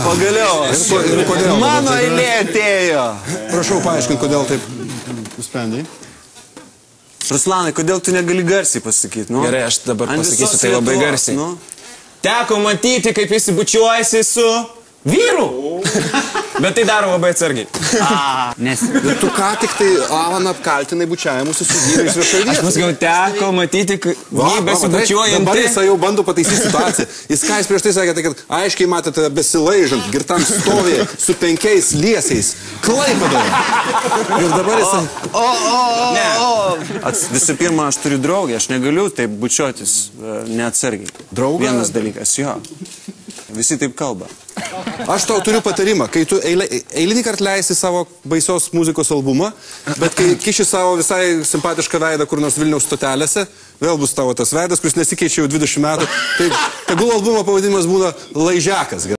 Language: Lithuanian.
Pagaliau. Ir kodėl? Mano eilė atėjo. Prašau paaiškinti, kodėl taip nusprendai. Ruslanai, kodėl tu negali garsiai pasakyti? Nu? Gerai, aš dabar Ant pasakysiu visos tai labai Lietuvos, garsiai. nu. Teko matyti, kaip jis bučiuojasi su vyru. Bet tai daro labai atsargiai. Nes... Ir tu ką tik tai Alaną apkaltinai bučiavimusi su vyrais viešoje Aš vietoje. pasakiau, teko matyti, jį besibučiuojantį. Dabar jis jau bando pataisyti situaciją. Jis ką jis prieš tai sakė, tai kad aiškiai matėte besilaižant, girtam stovė su 5 liesiais. Klaipėdoje. Ir dabar jis... Visų pirma, aš turiu draugę, aš negaliu taip bučiuotis neatsargiai. Draugą? Vienas dalykas, jo. Visi taip kalba. Aš tau turiu patarimą, kai tu eilinį kartą leisi savo baisios muzikos albumą, bet kai kiši savo visai simpatišką veidą kur nors Vilniaus stotelėse, vėl bus tavo tas veidas, kuris nesikeičia jau 20 metų, tai tegul albumo pavadinimas būna Laižiakas.